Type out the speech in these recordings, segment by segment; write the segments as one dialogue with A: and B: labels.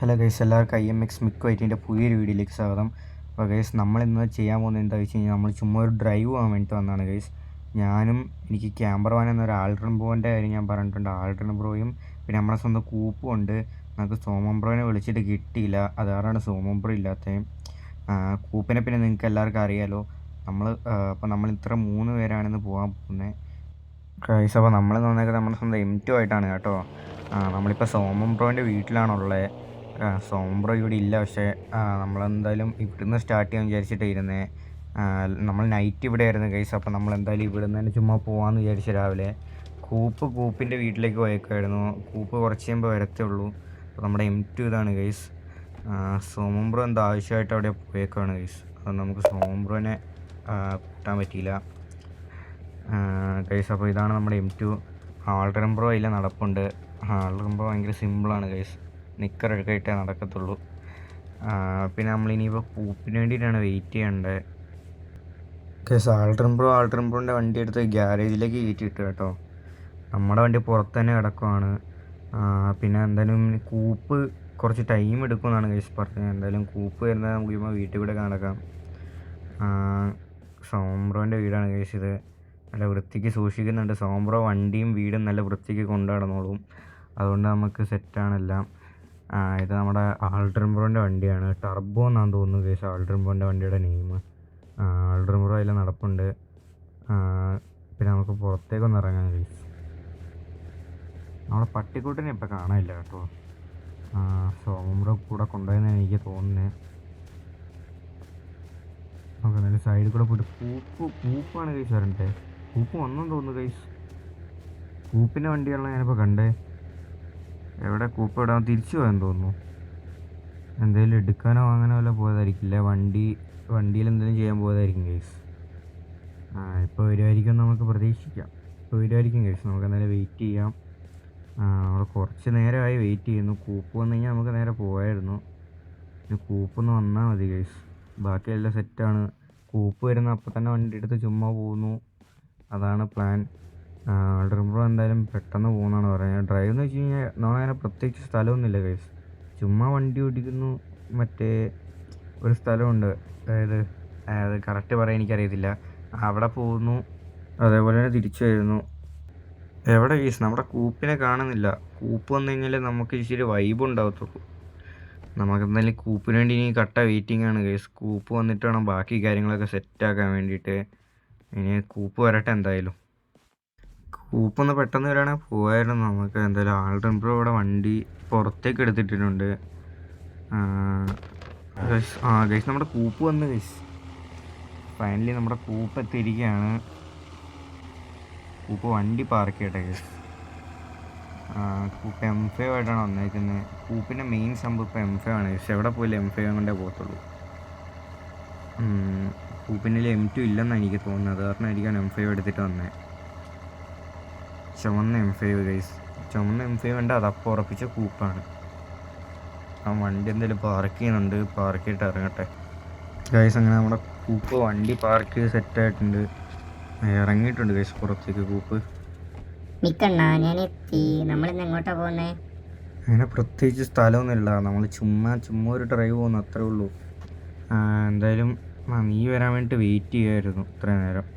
A: Hello guys, എല്ലാവർക്കും IMX മിക്കോ ഐറ്റിൻ്റെ പുതിയൊരു വീഡിയോയിലേക്ക് സ്വാഗതം. അപ്പോൾ ഗൈസ്, നമ്മളിന്ന് ചെയ്യാൻ പോകുന്നത് എന്താ വെച്ച് കഴിഞ്ഞാൽ നമ്മൾ ചുമ്മാ ഒരു ഡ്രൈവ് പോകാൻ വേണ്ടിയിട്ട് വന്നതാണ് ഗൈസ്. എനിക്ക് ക്യാമ്പർ എന്നൊരു ആൾഡ്രൻ ബ്രോൻ്റെ കാര്യം ഞാൻ പറഞ്ഞിട്ടുണ്ട്. ആൾഡ്രൻ ബ്രോയും പിന്നെ നമ്മുടെ സ്വന്തം കൂപ്പും ഉണ്ട്. നമുക്ക് സോമൻ ബ്രോനെ വിളിച്ചിട്ട് കിട്ടിയില്ല, അത് കാരണമാണ് സോമൻ ബ്രോ ഇല്ലാത്തത്. കൂപ്പിനെ പിന്നെ നിങ്ങൾക്ക് എല്ലാവർക്കും അറിയാമല്ലോ. നമ്മൾ ഇത്ര 3 പേരാണിന്ന് പോകാൻ പോകുന്നത് ഗൈസ്. അപ്പോൾ നമ്മൾ വന്നേക്കുന്നത് നമ്മുടെ സ്വന്തം M2 ആയിട്ടാണ് കേട്ടോ. നമ്മളിപ്പോൾ സോമൻ ബ്രോൻ്റെ വീട്ടിലാണുള്ളത്. സോംബ്രോ ഇവിടെ ഇല്ല, പക്ഷേ നമ്മളെന്തായാലും ഇവിടുന്ന് സ്റ്റാർട്ട് ചെയ്യാൻ വിചാരിച്ചിട്ടായിരുന്നേ. നമ്മൾ നൈറ്റ് ഇവിടെ ആയിരുന്നു ഗൈസ്. അപ്പോൾ നമ്മളെന്തായാലും ഇവിടുന്ന് തന്നെ ചുമ്മാ പോകാമെന്ന് വിചാരിച്ചു രാവിലെ. കൂപ്പിൻ്റെ വീട്ടിലേക്ക് പോയേക്കായിരുന്നു. കൂപ്പ് കുറച്ച് കഴിയുമ്പോൾ വരത്തേ ഉള്ളൂ. അപ്പോൾ നമ്മുടെ M2 ഇതാണ് ഗൈസ്. സോംബ്രോ എന്താ ആവശ്യമായിട്ട് അവിടെ പോയേക്കാണ് ഗൈസ്. അത് നമുക്ക് സോംബ്രോനെ കൂട്ടാൻ പറ്റിയില്ല ഗൈസ്. അപ്പോൾ ഇതാണ് നമ്മുടെ M2. ആൾഡ്രൻ ബ്രോ അതിൽ നടപ്പുണ്ട്. ആൾഡ്രൻ ബ്രോ ഭയങ്കര സിമ്പിളാണ് ഗൈസ്, നിക്കറൊക്കെയിട്ടേ നടക്കത്തുള്ളൂ. പിന്നെ നമ്മളിനിയിപ്പോൾ കൂപ്പിന് വേണ്ടിയിട്ടാണ് വെയിറ്റ് ചെയ്യേണ്ടത് കേസ്. ആൾഡ്രൻ ബ്രോൻ്റെ വണ്ടി എടുത്ത് ഗ്യാരേജിലേക്ക് കയറ്റിയിട്ട് കേട്ടോ. നമ്മുടെ വണ്ടി പുറത്ത് തന്നെ കിടക്കുവാണ്. പിന്നെ എന്തായാലും കൂപ്പ് കുറച്ച് ടൈം എടുക്കുമെന്നാണ് കേസ് പറഞ്ഞത്. എന്തായാലും കൂപ്പ് വരുന്നത് നമുക്ക് ഇപ്പോൾ വീട്ടിൽ കൂടെ നടക്കാം. സോംബ്രോൻ്റെ വീടാണ് കേസ് ഇത്. നല്ല വൃത്തിക്ക് സൂക്ഷിക്കുന്നുണ്ട്. സോംബ്രോ വണ്ടിയും വീടും നല്ല വൃത്തിക്ക് കൊണ്ടു നടന്നോളും. അതുകൊണ്ട് നമുക്ക് സെറ്റാണെല്ലാം. ഇത് നമ്മുടെ ആൾഡ്രൻ ബ്രോൻ്റെ വണ്ടിയാണ്. ടർബോ എന്നാന്ന് തോന്നുന്നു കേസ് ആൾഡ്രൻ ബ്രോൻ്റെ വണ്ടിയുടെ നെയിം. ആൾഡ്രൻ ബ്രോ അതിൽ നടപ്പുണ്ട്. പിന്നെ നമുക്ക് പുറത്തേക്കൊന്ന് ഇറങ്ങാം കേസ്. നമ്മളെ പട്ടിക്കൂട്ടിനെ ഇപ്പം കാണാനില്ല കേട്ടോ. സോമൻ ബ്രോ കൂടെ കൊണ്ടുപോയെന്നാണ് എനിക്ക് തോന്നുന്നത്. നമുക്ക് എന്തായാലും സൈഡിൽ കൂടെ പോയിട്ട് കൂപ്പാണ് കേസ് വരണ്ടേ. കൂപ്പ് വന്നെന്ന് തോന്നുന്നു കേസ്. കൂപ്പിൻ്റെ വണ്ടിയാണല്ലോ ഞാനിപ്പോൾ കണ്ടേ. എവിടെ കൂപ്പ് ഇടാൻ തിരിച്ചു പോയെന്ന് തോന്നുന്നു. എന്തെങ്കിലും എടുക്കാനോ അങ്ങനെ വല്ല പോയതായിരിക്കില്ല. വണ്ടിയിൽ എന്തെങ്കിലും ചെയ്യാൻ പോയതായിരിക്കും കേസ്. ഇപ്പോൾ വരുമായിരിക്കും നമുക്ക് പ്രതീക്ഷിക്കാം. ഇപ്പോൾ വരുമായിരിക്കും കേസ്. നമുക്ക് എന്തായാലും വെയിറ്റ് ചെയ്യാം. നമ്മൾ കുറച്ച് നേരമായി വെയിറ്റ് ചെയ്യുന്നു. കൂപ്പ് വന്നു കഴിഞ്ഞാൽ നമുക്ക് നേരെ പോയായിരുന്നു. കൂപ്പൊന്ന് വന്നാൽ മതി കേസ്. ബാക്കിയെല്ലാം സെറ്റാണ്. കൂപ്പ് വരുന്ന അപ്പം തന്നെ വണ്ടി എടുത്ത് ചുമ്മാ പോകുന്നു, അതാണ് പ്ലാൻ. ആൾഡ്രൻ ബ്രോ എന്തായാലും പെട്ടെന്ന് പോകുന്നതാണ് പറയുന്നത്. ഡ്രൈവ് എന്ന് വെച്ച് കഴിഞ്ഞാൽ നമ്മളങ്ങനെ പ്രത്യേകിച്ച് സ്ഥലമൊന്നുമില്ല കേസ്. ചുമ്മാ വണ്ടി ഓടിക്കുന്നു. മറ്റേ ഒരു സ്ഥലമുണ്ട്, അത് കറക്റ്റ് പറയാൻ എനിക്കറിയത്തില്ല. അവിടെ പോകുന്നു, അതേപോലെ തന്നെ തിരിച്ചു വരുന്നു. എവിടെ കേസ് നമ്മുടെ കൂപ്പിനെ കാണുന്നില്ല. കൂപ്പ് വന്നു കഴിഞ്ഞാൽ നമുക്ക് ഇച്ചിരി വൈബ് ഉണ്ടാകത്തുള്ളൂ. നമുക്ക് എന്തായാലും കൂപ്പിന് വേണ്ടി ഇനി കട്ട വെയിറ്റിംഗ് ആണ് കേസ്. കൂപ്പ് വന്നിട്ട് വേണം ബാക്കി കാര്യങ്ങളൊക്കെ സെറ്റാക്കാൻ വേണ്ടിയിട്ട്. ഇനി കൂപ്പ് വരട്ടെ എന്തായാലും. കൂപ്പൊന്ന് പെട്ടെന്ന് വരാണെങ്കിൽ പോയായിരുന്നു നമുക്ക്. എന്തായാലും ആൾഡ്രൻ ബ്രോ ഇവിടെ വണ്ടി പുറത്തേക്ക് എടുത്തിട്ടുണ്ട്. ഗൈസ് നമ്മുടെ കൂപ്പ് വന്ന് ഗൈസ്. ഫൈനലി നമ്മുടെ കൂപ്പ് എത്തിയിരിക്കുകയാണ്. കൂപ്പ് വണ്ടി പാർക്ക് ചെയ്യട്ടെ ഗൈസ്. കൂപ്പ് M5 ആയിട്ടാണ് വന്നേക്കുന്നത്. കൂപ്പിൻ്റെ മെയിൻ സംഭവം ഇപ്പോൾ M5 ആണ് ഗൈസ്. എവിടെ പോയില്ല M5 കൊണ്ടേ പോകത്തുള്ളൂ. കൂപ്പിൻ്റെ M2 ഇല്ലെന്നാണ് എനിക്ക് തോന്നുന്നത്. അത് കാരണമായിരിക്കും M5 എടുത്തിട്ട് വന്നത്. ചുമന്ന M5 ഗൈസ്. ചുമന്ന M5 വേണ്ട, അതപ്പോൾ ഉറപ്പിച്ച കൂപ്പാണ്. ആ വണ്ടി എന്തെങ്കിലും പാർക്ക് ചെയ്യുന്നുണ്ട്. പാർക്ക് ചെയ്തിട്ട് ഇറങ്ങട്ടെ ഗൈസ്. അങ്ങനെ നമ്മുടെ കൂപ്പ് വണ്ടി പാർക്ക് ചെയ്ത് സെറ്റായിട്ടുണ്ട്. ഇറങ്ങിയിട്ടുണ്ട് ഗൈസ് പുറത്തേക്ക് കൂപ്പ്. അങ്ങനെ പ്രത്യേകിച്ച് സ്ഥലമൊന്നുമില്ല. നമ്മൾ ചുമ്മാ ഒരു ഡ്രൈവ് പോകുന്നു, അത്രേ ഉള്ളൂ. എന്തായാലും നീ വരാൻ വേണ്ടിയിട്ട് വെയിറ്റ് ചെയ്യുമായിരുന്നു ഇത്രയും നേരം.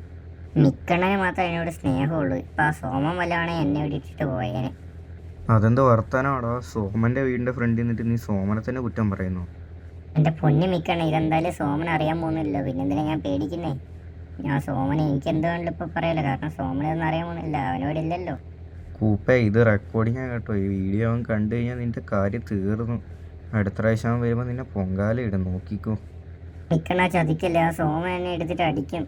B: നിക്കണതിന് മാത്രമേ എന്നോട് സ്നേഹമുള്ളൂ. ഇപ്പം ആ സോമൻ വല്ലതാണെ എന്നെ വിളിച്ചിട്ട് പോയേനെ.
A: അതെന്താ വർത്താനമാടാ? സോമൻ്റെ വീടിൻ്റെ ഫ്രണ്ടിൽ നിന്നിട്ട് നീ സോമനെ തന്നെ കുറ്റം പറയുന്നു?
B: എൻ്റെ പൊന്നു മിക്കണ, ഇതെന്തായാലും സോമൻ അറിയാൻ പോകുന്നില്ല. പിന്നെന്തിനാ ഞാൻ പേടിക്കുന്നേ? ഞാൻ സോമനെ എനിക്ക് എന്തുകൊണ്ടും ഇപ്പം പറയല്ലോ, കാരണം സോമനൊന്നും അറിയാൻ പോകുന്നില്ല, അവനോട് ഇല്ലല്ലോ.
A: കൂപ്പേ, ഇത് റെക്കോർഡിങ്ങാണ് കേട്ടോ. ഈ വീഡിയോ അവൻ കണ്ടു കഴിഞ്ഞാൽ നിൻ്റെ കാര്യം തീർന്നു. അടുത്ത പ്രാവശ്യം അവൻ വരുമ്പോൾ നിന്നെ പൊങ്കാല ഇടും, നോക്കിക്കോ.
B: മിക്കണ ചതിക്കല്ലേ, ആ സോമൻ എന്നെ എടുത്തിട്ട് അടിക്കും.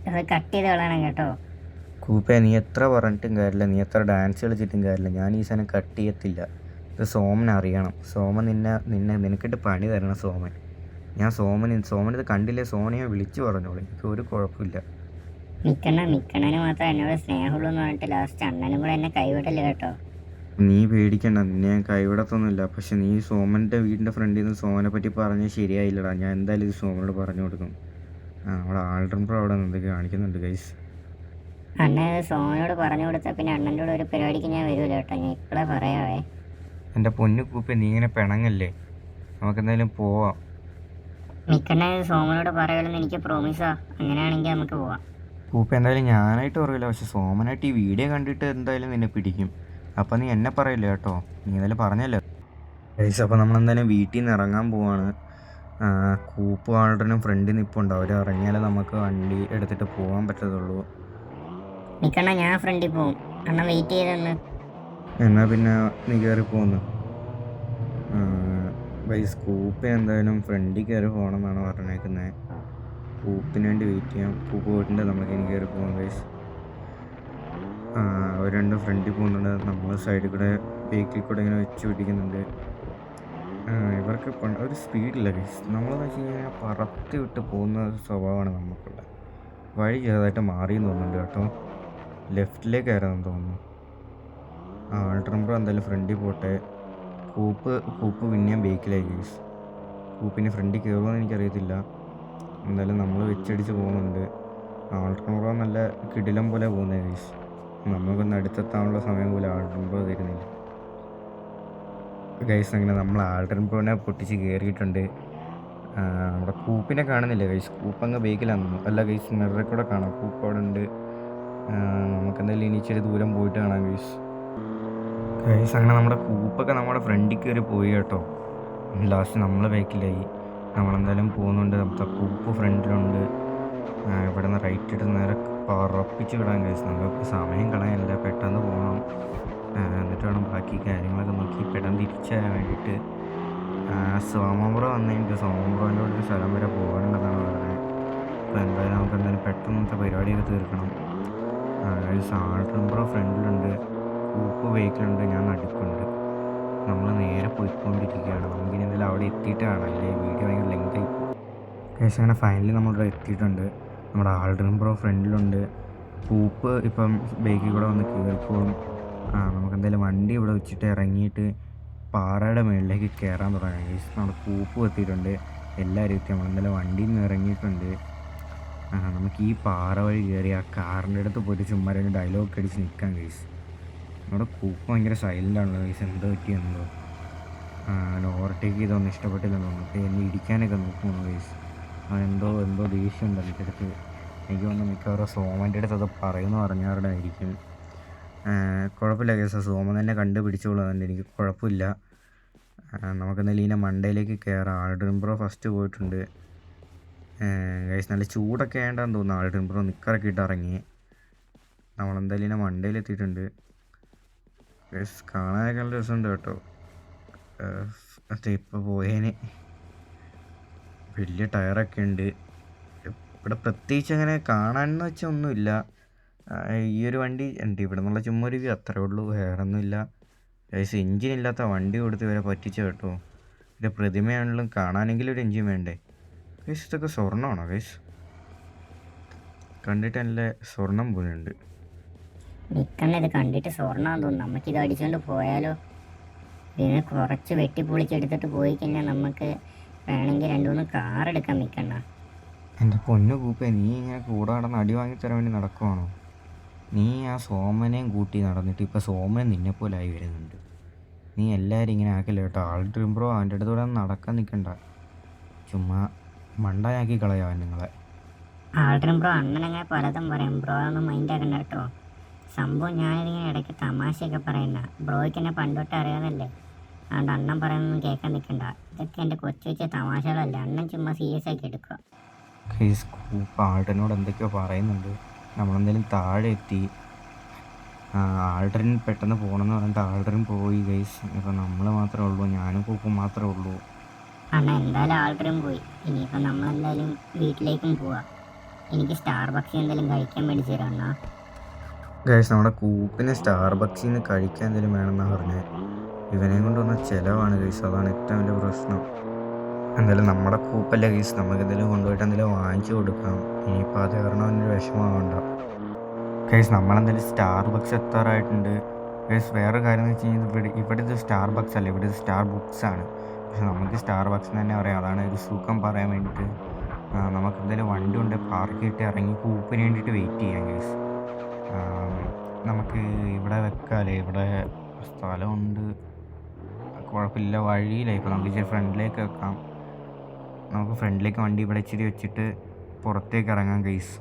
B: അത് കട്ട് ചെയ്ത് കളയണം കേട്ടോ.
A: കൂപ്പേ, നീ എത്ര പറഞ്ഞിട്ടും കാര്യമില്ല, നീ എത്ര ഡാൻസ് കളിച്ചിട്ടും കാര്യമില്ല, ഞാൻ ഈ സാധനം കട്ട് ചെയ്യത്തില്ല. ഇത് സോമൻ അറിയണം. സോമൻ നിനക്കിട്ട് പണി തരണം സോമൻ. ഞാൻ സോമൻ ഇത് കണ്ടില്ലേ, സോമനെ വിളിച്ചു പറഞ്ഞോളൂ, എനിക്ക് ഒരു കുഴപ്പമില്ല.
B: മിക്കണന് മാത്രം എന്നോട് സ്നേഹമുള്ളൂ എന്ന് പറഞ്ഞിട്ട് ലാസ്റ്റ് അണ്ണനും കൂടെ എന്നെ കൈവിടല്ലേ കേട്ടോ.
A: നീ പേടിക്കണ്ട, നിന്നെ ഞാൻ കൈവിടത്തൊന്നുമില്ല. പക്ഷെ നീ സോമൻ്റെ വീടിൻ്റെ ഫ്രണ്ടിൽ നിന്ന് സോമനെ പറ്റി പറഞ്ഞ് ശരിയായില്ലടാ. ഞാൻ എന്തായാലും ഇത് സോമനോട് പറഞ്ഞു കൊടുക്കും. അവിടെ ആൾഡ്രൻ ബ്രോ അവിടെ എന്തൊക്കെ കാണിക്കുന്നുണ്ട് ഗൈസ്.
B: അണ്ണൻ സോമനോട് പറഞ്ഞു കൊടുത്താൽ പിന്നെ അണ്ണൻ്റെ കൂടെ ഒരു പരിപാടിക്ക് ഞാൻ വരുമല്ലോ കേട്ടോ. ഞാൻ ഇപ്പോഴേ പറയാവേ.
A: എൻ്റെ പൊന്നു കൂപ്പേ, നീ ഇങ്ങനെ പിണങ്ങല്ലേ. നമുക്കെന്തായാലും പോവാം.
B: മിക്കണ്ണ സോമനോട് പറയുമെന്ന് എനിക്ക് പ്രോമിസാ. അങ്ങനെയാണെങ്കിൽ നമുക്ക് പോവാം.
A: കൂപ്പ് എന്തായാലും ഞാനായിട്ട് പറയില്ല, പക്ഷെ സോമനായിട്ട് ഈ വീഡിയോ കണ്ടിട്ട് എന്തായാലും നിന്നെ പിടിക്കും. അപ്പം നീ എന്നെ പറയില്ല കേട്ടോ, നീ എന്തായാലും പറഞ്ഞല്ലോ ഗൈസ്. അപ്പോൾ നമ്മളെന്തായാലും വീട്ടിൽ നിന്ന് ഇറങ്ങാൻ പോവാണ്. കൂപ്പ് ആളുടെനും ഫ്രണ്ടിൽ നിൽപ്പുണ്ട്, അവർ ഇറങ്ങിയാലേ നമുക്ക് വണ്ടി എടുത്തിട്ട് പോകാൻ പറ്റത്തുള്ളൂ.
B: മിക്കണ്ണ ഞാൻ ഫ്രണ്ടിൽ പോവും, അണ്ണ വെയിറ്റ് ചെയ്തെന്ന്.
A: എന്നാൽ പിന്നെ നീ കയറി പോന്ന് ഗൈസ്. കൂപ്പ് എന്തായാലും ഫ്രണ്ടിൽ കയറി പോകണമെന്നാണ് പറഞ്ഞേക്കുന്നത്. കൂപ്പിന് വേണ്ടി വെയിറ്റ് ചെയ്യാം. കൂപ്പ് പോയിട്ടുണ്ട്, നമുക്ക് ഇനി കയറി പോകാം ഗൈസ്. അവർ രണ്ട് ഫ്രണ്ടിൽ പോകുന്നുണ്ട്, നമ്മൾ സൈഡിൽ കൂടെ ബേക്കിൽ കൂടെ ഇങ്ങനെ വെച്ച് പിടിക്കുന്നുണ്ട്. ഇവർക്ക് ഒരു സ്പീഡില്ല ഗൈസ്. നമ്മളെന്ന് വെച്ച് കഴിഞ്ഞാൽ പറത്തി വിട്ട് പോകുന്ന സ്വഭാവമാണ് നമുക്കുള്ളത്. വഴി ചെറുതായിട്ട് മാറിയെന്ന് തോന്നുന്നുണ്ട് കേട്ടോ, ലെഫ്റ്റിലേക്കായിരുന്നു തോന്നുന്നു. ആൾട്രംബ്രോ എന്തായാലും ഫ്രണ്ടിൽ പോട്ടെ. കൂപ്പ് പിന്നെയും ബേക്കിലായി ഗൈസ്. കൂപ്പിന് ഫ്രണ്ടിൽ കയറുമെന്ന് എനിക്കറിയത്തില്ല. എന്തായാലും നമ്മൾ വെച്ചടിച്ച് പോകുന്നുണ്ട്. ആൾട്രംബ്രോ നല്ല കിടിലം പോലെ പോകുന്നത് ഗൈസ്. നമുക്കൊന്ന് അടുത്തെത്താനുള്ള സമയം പോലെ ആൾട്രംബ്രോ തരുന്നില്ല ഗൈസ്. അങ്ങനെ നമ്മൾ ആൾട്രംബ്രോനെ പൊട്ടിച്ച് കയറിയിട്ടുണ്ട്. നമ്മുടെ കൂപ്പിനെ കാണുന്നില്ല ഗൈസ്, കൂപ്പ് അങ്ങ് ബേക്കിലാണെന്നു. അല്ല ഗൈസ്, മിററിൽ കൂടെ കാണാം കൂപ്പ് അവിടെ ഉണ്ട്. നമുക്കെന്തായാലും ഇനി ഇച്ചിരി ദൂരം പോയിട്ട് കാണാം ഗൈസ്. അങ്ങനെ നമ്മുടെ കൂപ്പൊക്കെ നമ്മുടെ ഫ്രണ്ടിൽ കയറി പോയി കേട്ടോ. ലാസ്റ്റ് നമ്മൾ ബേക്കിലായി. നമ്മളെന്തായാലും പോകുന്നുണ്ട്. നമ്മുടെ കൂപ്പ് ഫ്രണ്ടിലുണ്ട്. ഇവിടെ നിന്ന് റൈറ്റ് ഇട്ട് നേരെ പറപ്പിച്ച് വിടാൻ കഴിച്ചു. നമുക്ക് സമയം കളയാനില്ല, പെട്ടെന്ന് പോകണം. എന്നിട്ട് വേണം ബാക്കി കാര്യങ്ങളൊക്കെ നോക്കി പെട്ടെന്ന് തിരിച്ചു തരാൻ വേണ്ടിയിട്ട്. സോമമ്പുറം വന്നു കഴിഞ്ഞിട്ട് സോമമ്പുറത്തിൻ്റെ ഒരു സ്ഥലം വരെ പോകാനുണ്ടെന്നാണ് പറഞ്ഞത്. അപ്പോൾ എന്തായാലും നമുക്ക് എന്തായാലും പെട്ടെന്നത്തെ പരിപാടിയൊക്കെ തീർക്കണം. ആൾട്രംബ്രോ ഫ്രണ്ടിലുണ്ട്, കൂപ്പ് ബേക്കിലുണ്ട്, ഞാൻ നടുക്കുണ്ട്. നമ്മൾ നേരെ പോയിക്കൊണ്ടിരിക്കുകയാണ്. നമുക്കിനി എന്തായാലും അവിടെ എത്തിയിട്ട് കാണാം, അല്ലേ വീഡിയോ ഭയങ്കര ലെങ്ത് ആയി പോകും. അങ്ങനെ ഫൈനലി നമ്മളിവിടെ എത്തിയിട്ടുണ്ട്. നമ്മുടെ ആൾട്രംബ്രോ ഫ്രണ്ടിലുണ്ട്, കൂപ്പ് ഇപ്പം ബേക്കിൽ കൂടെ വന്ന് കയറിക്കോളും. നമുക്കെന്തായാലും വണ്ടി ഇവിടെ വെച്ചിട്ട് ഇറങ്ങിയിട്ട് പാറയുടെ മുകളിലേക്ക് കയറാൻ തുടങ്ങാം ഗൈസ്. നമ്മുടെ കൂപ്പ് എത്തിയിട്ടുണ്ട്, എല്ലാവരും എത്തി. നമ്മളെന്തായാലും വണ്ടിയിൽ നിന്ന് ഇറങ്ങിയിട്ടുണ്ട്. നമുക്ക് ഈ പാറ വഴി കയറി ആ കാറിൻ്റെ അടുത്ത് പോയിട്ട് ചുമ്മാ രണ്ട് ഡയലോഗ് അടിച്ച് നിൽക്കാം ഗൈസ്. നമ്മുടെ കൂപ്പ് ഭയങ്കര സൈലൻ്റ് ആണല്ലോ ഗൈസ്, എന്തോ പറ്റിയെന്തോ. ഓവർടേക്ക് ചെയ്തൊന്നും ഇഷ്ടപ്പെട്ടില്ലെന്ന് തോന്നുന്നു. എന്നെ ഇടിക്കാനൊക്കെ നോക്കുന്നു ഗൈസ്. എന്തോ ദേഷ്യമുണ്ട് അതിൻ്റെ അടുത്ത്. എനിക്ക് തോന്നുന്നു മിക്കവാറും സോമൻ്റെ അടുത്ത് അത് പറയുമെന്ന് പറഞ്ഞവരുടെ ആയിരിക്കും. കുഴപ്പമില്ല ഗൈസ്, സോമൻ തന്നെ കണ്ടുപിടിച്ചോളാം, എനിക്ക് കുഴപ്പമില്ല. നമുക്കെന്തായാലും ഇതിനെ മണ്ടയിലേക്ക് കയറാം. ആൾട്രംബ്രോ ഫസ്റ്റ് പോയിട്ടുണ്ട് ഗൈസ്. നല്ല ചൂടൊക്കെ വേണ്ടാന്ന് തോന്നുന്നു. ആൾട്രംബ്രോ നിക്കറൊക്കെ ഇട്ട് ഇറങ്ങി. നമ്മളെന്തായാലും ഇതിനെ മണ്ടയിലെത്തിയിട്ടുണ്ട് ഗൈസ്. കാണാനൊക്കെ നല്ല രസമുണ്ട് കേട്ടോ. ഇപ്പോൾ പോയേന് വലിയ ടയറൊക്കെ ഉണ്ട്. ഇവിടെ പ്രത്യേകിച്ച് അങ്ങനെ കാണാനെന്ന് വെച്ചാൽ ഒന്നുമില്ല. ഈ ഒരു വണ്ടി ഉണ്ട് ഇവിടെ നിന്നുള്ള ചുമ്മാ ഒരു വ്യൂ, അത്രേ ഉള്ളൂ, വേറെ ഒന്നുമില്ല ഗൈസ്. എൻജിനില്ലാത്ത വണ്ടി കൊടുത്ത് ഇവരെ പറ്റിച്ച കേട്ടോ. ഇതിൻ്റെ പ്രതിമയാണെങ്കിലും കാണാനെങ്കിലും ഒരു എൻജിൻ വേണ്ടേ ഗൈസ്. ഇതൊക്കെ സ്വർണ്ണമാണോ ഗൈസ്? കണ്ടിട്ട് നല്ല സ്വർണം പോലെ ഉണ്ട്.
B: ഇത് കണ്ടിട്ട് സ്വർണ്ണമാണെന്ന് തോന്നുന്നു. നമുക്കിത് അടിച്ചുകൊണ്ട് പോയാലോ? ഇതിന് കുറച്ച് വെട്ടിപ്പൊളിച്ചെടുത്തിട്ട് പോയി കഴിഞ്ഞാൽ നമുക്ക് വേണമെങ്കിൽ 2-3 കാർ എടുക്കാൻ നിൽക്കണ്ട.
A: എൻ്റെ പൊന്നു കൂപ്പേ, നീ ഇങ്ങനെ കൂടെ നടന്ന് അടി വാങ്ങിത്തരാൻ വേണ്ടി നടക്കുവാണോ? നീ ആ സോമനെയും കൂട്ടി നടന്നിട്ട് ഇപ്പോൾ സോമൻ നിന്നെപ്പോലായി വരുന്നുണ്ട്. നീ എല്ലാവരും ഇങ്ങനെ ആക്കില്ല കേട്ടോ. ആൾട്രംബ്രോ അവൻ്റെ അടുത്തൂടെ നടക്കാൻ നിൽക്കണ്ട, ചുമ്മാ മണ്ടയാക്കി കളയാൻ നിങ്ങളെ.
B: ആൾട്രംബ്രോ അണ്ണനങ്ങനെ പലതും പറയും, ബ്രോ ഒന്നും മൈൻഡ് ആക്കണ്ട കേട്ടോ. സംഭവം ഞാനിതിങ്ങനെ ഇടയ്ക്ക് തമാശയൊക്കെ പറയുന്ന, ബ്രോയ്ക്ക് എന്നെ പണ്ടോട്ട് അറിയാതല്ലേ, അതുകൊണ്ട് അണ്ണൻ പറയുന്നൊന്നും കേൾക്കാൻ നിൽക്കണ്ട. ഇതൊക്കെ എൻ്റെ കൊച്ചു തമാശകളല്ല, അണ്ണൻ ചുമ്മാ സീരിയസ് ആക്കി എടുക്കുക.
A: കൂപ്പ് ആൾട്ടനോട് എന്തൊക്കെയോ പറയുന്നുണ്ട്. നമ്മളെന്തായാലും താഴെ എത്തി. ആൾട്ടറിന് പെട്ടെന്ന് പോകണമെന്ന് പറഞ്ഞിട്ട് ആൾട്ടറിന് പോയി ഗൈസ്. ഇപ്പം നമ്മൾ മാത്രമേ ഉള്ളൂ, ഞാനും കൂപ്പും മാത്രമേ ഉള്ളൂ.
B: അണ്ണ എന്തായാലും ആൾട്ടറും പോയി. ഇനിയിപ്പം നമ്മളെന്തായാലും വീട്ടിലേക്കും പോവാം. എനിക്ക് സ്റ്റാർബക്സിൽ എന്തെങ്കിലും കഴിക്കാൻ മേടിച്ചു തരാം അണ്ണാ.
A: ഗൈസ്, നമ്മുടെ കൂപ്പിന് സ്റ്റാർബക്സിൽ നിന്ന് കഴിക്കാൻ എന്തെങ്കിലും വേണമെന്നാണ് പറഞ്ഞത്. ഇവനെയും കൊണ്ടുവന്ന ചിലവാണ് ഗൈസ്, അതാണ് ഏറ്റവും വലിയ പ്രശ്നം. എന്തായാലും നമ്മുടെ കൂപ്പല്ലേ ഗൈസ്, നമുക്ക് എന്തെങ്കിലും കൊണ്ടുപോയിട്ട് എന്തെങ്കിലും വാങ്ങിച്ചു കൊടുക്കാം. ഇനിയിപ്പോൾ അത് കാരണം അതിനൊരു വിഷമമാവണ്ട ഗൈസ്. നമ്മളെന്തായാലും സ്റ്റാർബക്സ് എത്താറായിട്ടുണ്ട് ഗൈസ്. വേറെ കാര്യം എന്ന് വെച്ച് കഴിഞ്ഞാൽ ഇവിടെ ഇത് സ്റ്റാർബക്സ് അല്ല, ഇവിടെ ഇത് സ്റ്റാർ ബുക്സാണ്. പക്ഷെ നമുക്ക് സ്റ്റാർബക്സ് തന്നെ പറയാം, അതാണ് ഒരു സുഖം പറയാൻ വേണ്ടിയിട്ട്. നമുക്ക് എന്തായാലും വണ്ടി കൊണ്ട് പാർക്ക് ചെയ്തിട്ട് ഇറങ്ങി കൂപ്പിന് വേണ്ടിയിട്ട് വെയിറ്റ് ചെയ്യാം ഗൈസ്. നമുക്ക് ഇവിടെ വെക്കാമല്ലേ, ഇവിടെ സ്ഥലമുണ്ട്. കുഴപ്പമില്ല, വഴിയിലായി. ഇപ്പോൾ നമുക്ക് ഇച്ചിരി ഫ്രണ്ടിലേക്ക് വെക്കാം. നമുക്ക് ഫ്രണ്ടിലേക്ക് വണ്ടി ഇവിടെ ഇച്ചിരി വെച്ചിട്ട് പുറത്തേക്ക് ഇറങ്ങാം ഗൈസ്.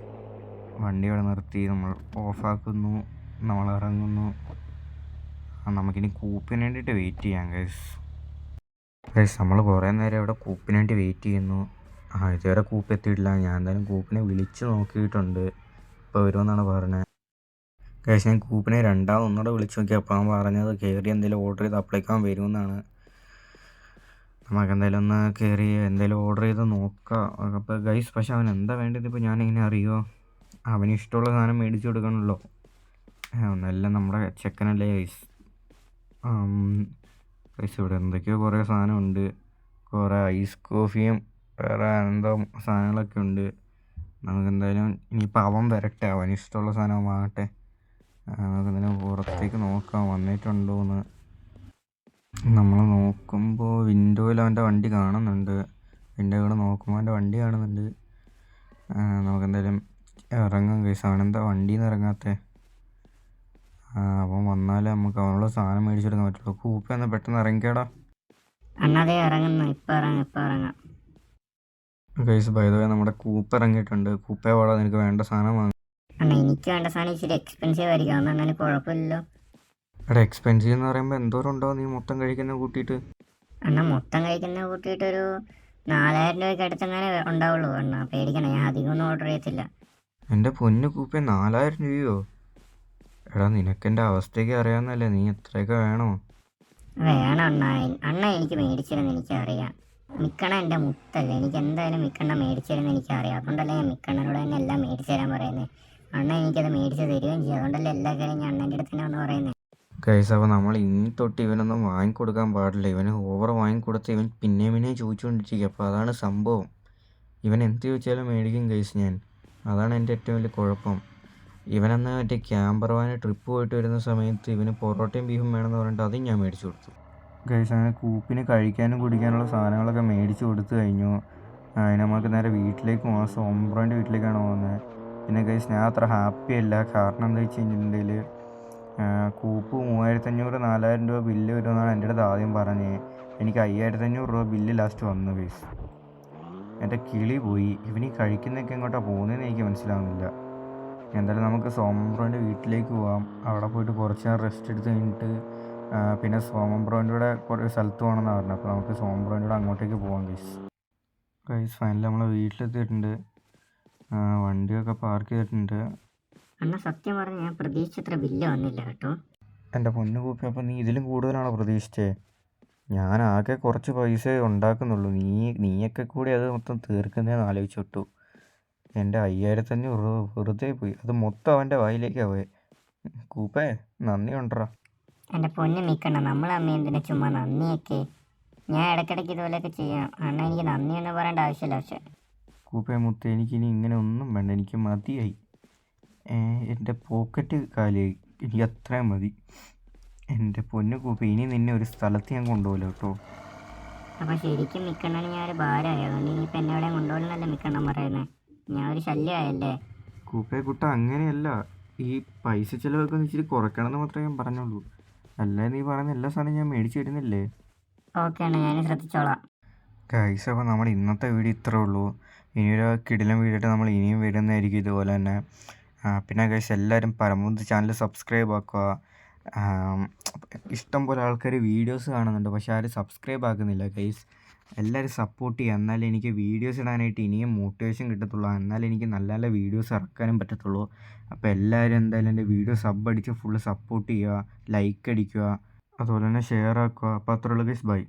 A: വണ്ടി ഇവിടെ നിർത്തി നമ്മൾ ഓഫാക്കുന്നു, നമ്മൾ ഇറങ്ങുന്നു. നമുക്കിനി കൂപ്പിന് വേണ്ടിയിട്ട് വെയിറ്റ് ചെയ്യാം ഗൈസ്. നമ്മൾ കുറേ നേരം ഇവിടെ കൂപ്പിന് വേണ്ടി വെയിറ്റ് ചെയ്യുന്നു. ഇതുവരെ കൂപ്പ് എത്തിയിട്ടില്ല. ഞാൻ എന്തായാലും കൂപ്പിനെ വിളിച്ച് നോക്കിയിട്ടുണ്ട്, ഇപ്പോൾ വരുമെന്നാണ് പറഞ്ഞത്. ഗൈസ് ഞാൻ കൂപ്പിനെ ഒന്നുകൂടെ വിളിച്ച് നോക്കി. അപ്പോൾ അവൻ പറഞ്ഞത് കയറി എന്തെങ്കിലും ഓർഡർ ചെയ്ത് അപ്ലൈക്കാൻ വരുമെന്നാണ്. നമുക്ക് എന്തായാലും ഒന്ന് കയറി എന്തെങ്കിലും ഓർഡർ ചെയ്ത് നോക്കാം. അപ്പോൾ ഗൈസ് പക്ഷെ അവൻ എന്താ വേണ്ടത് ഇപ്പോൾ ഞാനിങ്ങനെ അറിയുമോ? അവന് ഇഷ്ടമുള്ള സാധനം മേടിച്ച് കൊടുക്കണമല്ലോ. ഒന്നെല്ലാം നമ്മുടെ ചെക്കനല്ലേ ഗൈസ്. ഗൈസ് ഇവിടെ എന്തൊക്കെയോ കുറേ സാധനമുണ്ട്. കുറേ ഐസ് കോഫിയും വേറെ എന്തോ സാധനങ്ങളൊക്കെ ഉണ്ട്. നമുക്കെന്തായാലും ഇനിയിപ്പോൾ അവൻ വരട്ടെ, അവന് ഇഷ്ടമുള്ള സാധനം വാങ്ങട്ടെ. നമുക്കെന്തായാലും പുറത്തേക്ക് നോക്കാം വന്നിട്ടുണ്ടോ എന്ന്. നമ്മൾ നോക്കുമ്പോൾ വിൻഡോയിൽ അവൻ്റെ വണ്ടി കാണുന്നുണ്ട്. വിൻഡോ കൂടെ നോക്കുമ്പോൾ അവൻ്റെ വണ്ടി കാണുന്നുണ്ട്. നമുക്കെന്തായാലും ഇറങ്ങാം ഗൈസ്. അവനെന്താ വണ്ടിയിൽ നിന്ന് ഇറങ്ങാത്തേ? അവൻ വന്നാലേ നമുക്ക് അവനുള്ള സാധനം മേടിച്ചെടുക്കാൻ പറ്റുള്ളൂ. കൂപ്പ എന്നാൽ പെട്ടെന്ന് ഇറങ്ങിക്കേടാ. ഗൈസ് ബൈ ദ വേ നമ്മുടെ കൂപ്പ ഇറങ്ങിയിട്ടുണ്ട്. കൂപ്പയെ വാടാ, നിനക്ക് വേണ്ട സാധനം വാങ്ങും.
B: എനിക്ക് വേണ്ട സാധനം ഇച്ചിരി എക്സ്പെൻസീവ് ആയിരിക്കും, എന്നാലും കുഴപ്പമില്ലല്ലോ.
A: എടാ എക്സ്പെൻസീവ് എന്ന് പറയുമ്പോൾ എന്തോരം ഉണ്ടാവും നീ മൊത്തം കഴിക്കുന്ന കൂട്ടിയിട്ട്?
B: മൊത്തം കഴിക്കുന്ന കൂട്ടിയിട്ടൊരു 4000 രൂപയ്ക്ക് അടുത്തങ്ങനെ ഉണ്ടാവുള്ളൂ. പേടിക്കണം, ഞാൻ അധികം ഒന്നും ഓർഡർ ചെയ്യത്തില്ല.
A: എൻ്റെ പൊന്നു കൂപ്പ 4000 രൂപയോ? എടാ നിനക്കെൻ്റെ അവസ്ഥയ്ക്ക് അറിയാവുന്നല്ലേ, നീ എത്രയൊക്കെ വേണോ?
B: വേണം അണ്ണ എനിക്ക് മേടിച്ചിരുന്നു എനിക്കറിയാം. മിക്കണ എൻ്റെ മുത്തല്ലേ, എനിക്ക് എന്തായാലും മിക്കണ്ണ മേടിച്ചിരുന്നു എനിക്കറിയാം. അതുകൊണ്ടല്ലേ ഞാൻ മിക്കണ്ണനോട് തന്നെ എല്ലാം മേടിച്ചു തരാൻ പറയുന്നത്. അണ്ണ എനിക്കത് മേടിച്ച് തരികയും ചെയ്യും. അതുകൊണ്ടല്ലേ എല്ലാ കാര്യം ഞാൻ അണ്ണൻ്റെ അടുത്ത് തന്നെ ഒന്ന് പറയുന്നത്.
A: ഗൈസ് അപ്പോൾ നമ്മൾ ഇനി തൊട്ട് ഇവനൊന്നും വാങ്ങിക്കൊടുക്കാൻ പാടില്ല. ഇവന് ഓവർ വാങ്ങിക്കൊടുത്ത് ഇവൻ പിന്നെയും ചോദിച്ചുകൊണ്ടിരിക്കുക. അപ്പോൾ അതാണ് സംഭവം. ഇവൻ എന്ത് ചോദിച്ചാലും മേടിക്കും ഗൈസ് ഞാൻ. അതാണ് എൻ്റെ ഏറ്റവും വലിയ കുഴപ്പം. ഇവനെന്ന് മറ്റേ ക്യാമ്പർവാന് ട്രിപ്പ് പോയിട്ട് വരുന്ന സമയത്ത് ഇവന് പൊറോട്ടയും ബീഫും വേണമെന്ന് പറഞ്ഞിട്ട് അതും ഞാൻ മേടിച്ചു കൊടുത്തു. ഗൈസ് അങ്ങനെ കൂപ്പിന് കഴിക്കാനും കുടിക്കാനുള്ള സാധനങ്ങളൊക്കെ മേടിച്ച് കൊടുത്തു കഴിഞ്ഞു. അതിന് നമുക്ക് നേരെ വീട്ടിലേക്ക് പോകാം. സോംബ്രോൻ്റെ വീട്ടിലേക്കാണ് പോകുന്നത്. പിന്നെ ഗൈസ് ഞാൻ അത്ര ഹാപ്പി അല്ല. കാരണം എന്താ വെച്ച് കഴിഞ്ഞിട്ടുണ്ടെങ്കിൽ കൂപ്പ് 3500-4000 രൂപ ബില്ല് വരുമെന്നാണ് എൻ്റെ അടുത്ത് ആദ്യം പറഞ്ഞത്. എനിക്ക് 5500 രൂപ ബില്ല് ലാസ്റ്റ് വന്നു ഗൈസ്. എൻ്റെ കിളി പോയി. ഇവനീ കഴിക്കുന്നതൊക്കെ എങ്ങോട്ടാണ് പോകുന്നതെന്ന് എനിക്ക് മനസ്സിലാവുന്നില്ല. എന്തായാലും നമുക്ക് സോമംബ്രോൻ്റെ വീട്ടിലേക്ക് പോകാം. അവിടെ പോയിട്ട് കുറച്ച് നേരം റെസ്റ്റ് എടുത്ത് കഴിഞ്ഞിട്ട് പിന്നെ സോമംബ്രോൻ്റെ കൂടെ കുറേ സ്ഥലത്ത് പോകണമെന്ന് പറഞ്ഞു. അപ്പോൾ നമുക്ക് സോമംബ്രോൻ്റെ കൂടെ അങ്ങോട്ടേക്ക് പോകാം ഗൈസ്. ഫൈനലി നമ്മൾ വീട്ടിലെത്തിയിട്ടുണ്ട്. വണ്ടിയൊക്കെ പാർക്ക് ചെയ്തിട്ടുണ്ട്.
B: സത്യം പറഞ്ഞാൽ ഞാൻ പ്രതീക്ഷിച്ചത്ര ബില്ല് വന്നില്ല കേട്ടോ.
A: എൻ്റെ പൊന്നു കൂപ്പി, അപ്പോൾ നീ ഇതിലും കൂടുതലാണോ പ്രതീക്ഷിച്ചേ? ഞാൻ ആകെ കുറച്ച് പൈസ ഉണ്ടാക്കുന്നുള്ളൂ. നീയൊക്കെ കൂടി അത് മൊത്തം തീർക്കുന്നതെന്ന് ആലോചിച്ചിട്ടു. എൻ്റെ 5500 രൂപ വെറുതെ പോയി. അത് മൊത്തം അവൻ്റെ വായിലേക്കാണ് പോയി. കൂപ്പേ നന്ദി ഉണ്ടറാ.
B: എൻ്റെ പൊന്നു നിൽക്കണ്ട, നമ്മളമ്മ എന്തിനാ ചുമ്മാ നന്ദിയൊക്കെ? ഞാൻ ഇടയ്ക്കിടയ്ക്ക് ഇതുപോലെയൊക്കെ ചെയ്യാം. എനിക്ക് നന്ദി എന്ന് പറയേണ്ട ആവശ്യമില്ല. പക്ഷേ
A: കൂപ്പേ മുത്ത്, എനിക്കിനി ഇങ്ങനെ ഒന്നും വേണ്ട. എനിക്ക് മതിയായി. എൻ്റെ പോക്കറ്റ് കാലിയായി. എനിക്ക് അത്രയും മതി. എൻ്റെ പൊന്നു കൂപ്പ, ഇനി നിന്നെ ഒരു സ്ഥലത്ത് ഞാൻ കൊണ്ടുപോകില്ല കേട്ടോ.
B: അപ്പോൾ ശരിക്കും മിക്കണ്ണന് ഞാൻ ഒരു ഭാരമായി. അതുകൊണ്ട് ഇനിയിപ്പോൾ എന്നെ എവിടെയും കൊണ്ടുപോകണമെന്നല്ലേ മിക്കണ്ണൻ പറയുന്നത്. ഞാൻ ഒരു ശല്യമായല്ലേ?
A: കൂപ്പേ കുട്ട, അങ്ങനെയല്ല. ഈ പൈസ ചിലവൊക്കെ ഒന്ന് ഇച്ചിരി കുറയ്ക്കണമെന്ന് മാത്രമേ ഞാൻ പറഞ്ഞുള്ളൂ. അല്ലേ നീ പറയുന്ന എല്ലാ സാധനവും ഞാൻ മേടിച്ച് തരുന്നില്ലേ?
B: ഓക്കെ ആണ്, ഞാൻ ശ്രദ്ധിച്ചോളാം.
A: ഗൈസ് അപ്പോൾ നമ്മുടെ ഇന്നത്തെ വീഡിയോ ഇത്രേ ഉള്ളൂ. ഇനിയൊരു കിടിലൻ വീഡിയോ ആയിട്ട് നമ്മൾ ഇനിയും വരുന്നതായിരിക്കും ഇതുപോലെ തന്നെ. പിന്നെ ഗൈസ് എല്ലാവരും പരമാവധി ചാനൽ സബ്സ്ക്രൈബ് ആക്കുക. ഇഷ്ടം പോലെ ആൾക്കാർ വീഡിയോസ് കാണുന്നുണ്ട്, പക്ഷെ ആരും സബ്സ്ക്രൈബ് ആക്കുന്നില്ല ഗൈസ്. എല്ലാവരും സപ്പോർട്ട് ചെയ്യുക. എന്നാലേ എനിക്ക് വീഡിയോസ് ഇടാനായിട്ട് ഇനിയും മോട്ടിവേഷൻ കിട്ടത്തുള്ളൂ. എന്നാലേ എനിക്ക് നല്ല നല്ല വീഡിയോസ് ഇറക്കാനും പറ്റത്തുള്ളൂ. അപ്പോൾ എല്ലാവരും എന്തായാലും എൻ്റെ വീഡിയോ സബ് അടിച്ച് ഫുള്ള് സപ്പോർട്ട് ചെയ്യുക, ലൈക്ക് അടിക്കുക, അതുപോലെ തന്നെ ഷെയർ ആക്കുക. അപ്പോൾ അത്രയുള്ളൂ ഗൈസ്. ബൈ.